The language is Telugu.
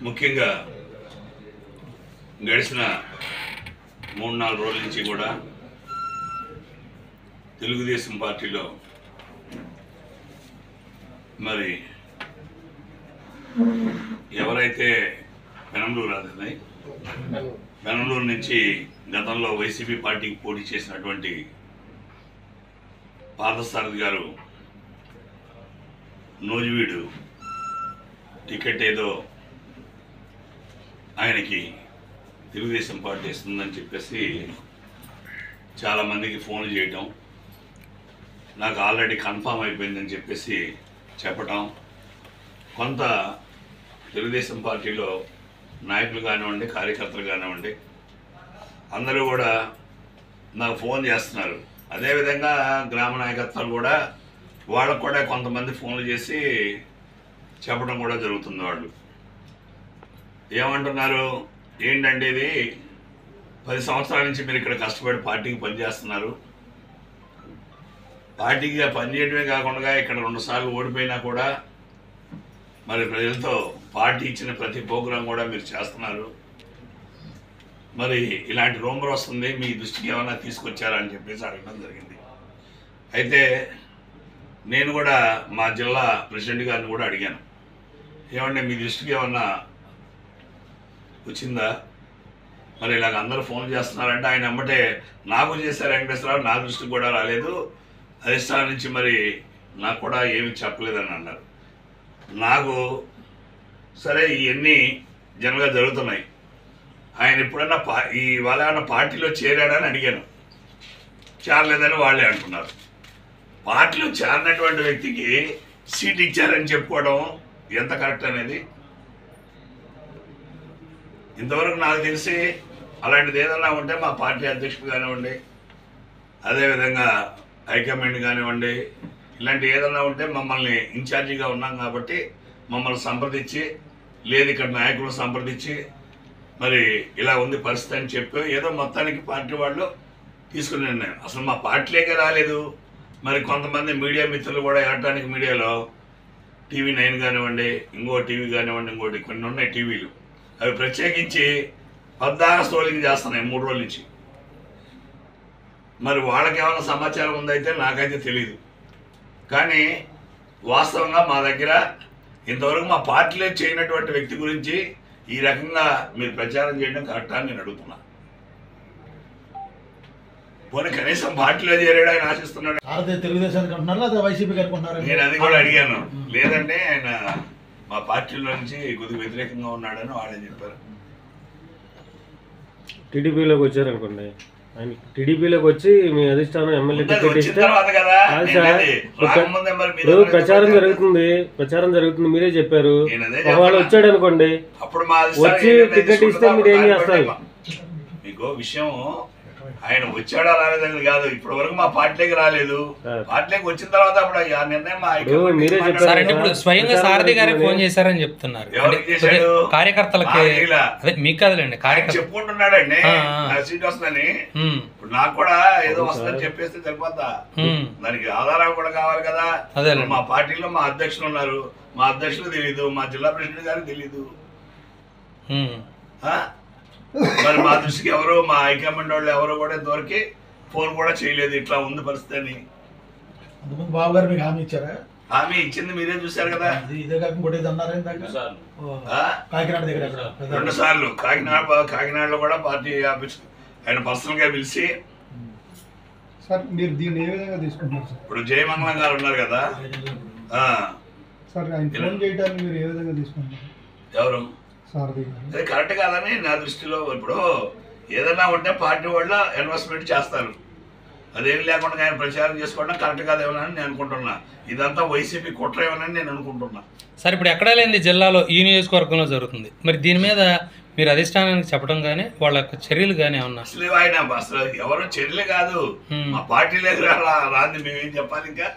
ముఖ్యంగా గడిచిన 3-4 రోజుల నుంచి కూడా తెలుగుదేశం పార్టీలో మరి ఎవరైతే పెనంలూరు నుంచి గతంలో వైసీపీ పార్టీకి పోటీ చేసినటువంటి పార్థసారథి గారు నూజివీడు టికెట్ ఏదో ఆయనకి తెలుగుదేశం పార్టీ ఇస్తుందని చెప్పేసి చాలామందికి ఫోన్లు చేయటం, నాకు ఆల్రెడీ కన్ఫామ్ అయిపోయిందని చెప్పేసి చెప్పటం, కొంత తెలుగుదేశం పార్టీలో నాయకులు కానివ్వండి, కార్యకర్తలు కానివ్వండి, అందరూ కూడా నాకు ఫోన్ చేస్తున్నారు. అదేవిధంగా గ్రామ నాయకత్వాలు కూడా వాళ్ళకు కూడా కొంతమంది ఫోన్లు చేసి చెప్పడం కూడా జరుగుతుంది. వాళ్ళు ఏమంటున్నారు, ఏంటంటే ఇది 10 సంవత్సరాల నుంచి మీరు ఇక్కడ కష్టపడి పార్టీకి పనిచేస్తున్నారు, పార్టీకి పనిచేయడమే కాకుండా ఇక్కడ 2 సార్లు ఓడిపోయినా కూడా మరి ప్రజలతో పార్టీ ఇచ్చిన ప్రతి ప్రోగ్రాం కూడా మీరు చేస్తున్నారు, మరి ఇలాంటి రూమర్ వస్తుంది, మీ దృష్టికి ఏమైనా తీసుకొచ్చారా అని చెప్పేసి అడగడం జరిగింది. అయితే నేను కూడా మా జిల్లా ప్రెసిడెంట్ గారిని కూడా అడిగాను, ఏమంటే మీ దృష్టికి ఏమన్నా వచ్చిందా, మరి ఇలాగ అందరూ ఫోన్ చేస్తున్నారంటే ఆయన వెంబటే నాకు చేశారు వెంకటేశ్వరరావు, నా దృష్టికి కూడా రాలేదు, అధిష్టానం నుంచి మరి నాకు కూడా ఏమి చెప్పలేదని అన్నారు. నాకు సరే ఇవన్నీ జనరల్గా జరుగుతున్నాయి, ఆయన ఎప్పుడన్నా వాళ్ళ ఏమన్నా పార్టీలో చేరాడని అడిగాను, చేరలేదని వాళ్ళే అంటున్నారు. పార్టీలో చేరినటువంటి వ్యక్తికి సీట్ ఇచ్చారని చెప్పుకోవడం ఎంత కరెక్ట్ అనేది ఇంతవరకు నాకు తెలిసి అలాంటిది ఏదన్నా ఉంటే మా పార్టీ అధ్యక్షుడు కానివ్వండి, అదేవిధంగా హైకమాండ్ కానివ్వండి, ఇలాంటి ఏదన్నా ఉంటే మమ్మల్ని ఇన్ఛార్జిగా ఉన్నాం కాబట్టి మమ్మల్ని సంప్రదించి, లేదు ఇక్కడ నాయకులు సంప్రదించి మరి ఇలా ఉంది పరిస్థితి అని చెప్పి ఏదో మొత్తానికి పార్టీ వాళ్ళు తీసుకుని నిర్ణయం. అసలు మా పార్టీలోకే రాలేదు. మరి కొంతమంది మీడియా మిత్రులు కూడా ఎలక్ట్రానిక్ మీడియాలో TV9 కానివ్వండి, ఇంకో టీవీ కానివ్వండి, ఇంకోటి కొన్ని ఉన్నాయి టీవీలు, అవి ప్రత్యేకించి పద్దాగా స్ట్రోలింగ్ చేస్తున్నాయి 3 రోజుల నుంచి. మరి వాళ్ళకి ఏమైనా సమాచారం ఉందైతే నాకైతే తెలియదు, కానీ వాస్తవంగా మా దగ్గర ఇంతవరకు మా పార్టీలో చేయనటువంటి వ్యక్తి గురించి ఈ రకంగా మీరు ప్రచారం చేయడం కరెక్టా అని నేను అడుగుతున్నా. పోనీ కనీసం పార్టీలో చేరాడు ఆయన ఆశిస్తున్నాడు, తెలుగుదేశానికి అంటున్నారా లేదా వైసీపీకి అనుకుంటున్నారా? నేను అది కూడా అడిగాను. లేదంటే ఆయన మా పార్టీలో నుంచి కొద్దిగా వ్యతిరేకంగా ఉన్నాడని వాళ్ళే చెప్పారు. టీడీపీలోకి వచ్చారనుకోండి, ఆయన టీడీపీలోకి వచ్చి మీ అధిష్టానం ఎమ్మెల్యే టికెట్ ఇస్తే ప్రచారం జరుగుతుంది మీరే చెప్పారు. వాళ్ళు వచ్చాడు అనుకోండి, వచ్చి టికెట్ ఇస్తే మీరు ఏం చేస్తారు? మీకు విషయం ఆయన వచ్చాడా రాలేదని కాదు, ఇప్పటి వరకు మా పార్టీకి రాలేదు. పార్టీకి వచ్చిన తర్వాత అప్పుడు ఆ నిర్ణయం మీరే చెప్పారు. ఇప్పుడు స్వయంగా సారథి గారికి ఫోన్ చేశారని చెప్తున్నారు. కార్యకర్తలకి మీకు కాదులేండి, కార్యకర్త చెప్పుకుంటున్నాడండి సీట్ వస్తుందని. ఇప్పుడు నాకు కూడా ఏదో వస్తుందని చెప్పేస్తే సరిపోతా, దానికి ఆధారాలు కూడా కావాలి కదా. మా పార్టీలో మా అధ్యక్షులు ఉన్నారు, మా అధ్యక్షులు తెలీదు, మా జిల్లా ప్రెసిడెంట్ గారికి తెలీదు, మరి మా దృష్టికి ఎవరు మా హైకమాండ్ వాళ్ళు ఎవరు కూడా ఇంతవరకు ఫోన్ కూడా చేయలేదు ఇట్లా ఉంది పరిస్థితి అని. బాబు గారు మీకు హామీ ఇచ్చారా? హామీ ఇచ్చింది మీరే చూశారు కదా. ఇదే కాకుండా 2 సార్లు కాకినాడలో కూడా పార్టీ ఆఫీస్ ఆయన పర్సనల్ గా పిలిచి, సార్ మీరు దీన్ని ఏ విధంగా తీసుకుంటున్నారు సార్? ఇప్పుడు జయమంగళం గారు ఉన్నారు కదా సార్, ఆయన ఫోన్ చేయడానికి మీరు ఏ విధంగా తీసుకుంటున్నారు? ఎవరు అది కరెక్ట్ కాదని నా దృష్టిలో. ఇప్పుడు ఏదైనా ఉంటే పార్టీ వాళ్ళు ఇన్వెస్ట్మెంట్ చేస్తారు, అదేమి లేకుండా ఆయన ప్రచారం చేసుకోవడం కరెక్ట్ కాదేమోనని నేను అనుకుంటున్నా. ఇదంతా వైసీపీ కుట్ర ఏమోనని నేను అనుకుంటున్నా. సార్, ఇప్పుడు ఎక్కడా లేని జిల్లాలో ఈ నియోజకవర్గంలో జరుగుతుంది, మరి దీని మీద మీరు అధిష్టానానికి చెప్పడం కానీ వాళ్ళ యొక్క చర్యలు కానీ ఏమన్నా? అసలు ఆయన అసలు ఎవరు చర్యలు కాదు, మా పార్టీలోకి రాంది మేమేం చెప్పాలి ఇంకా.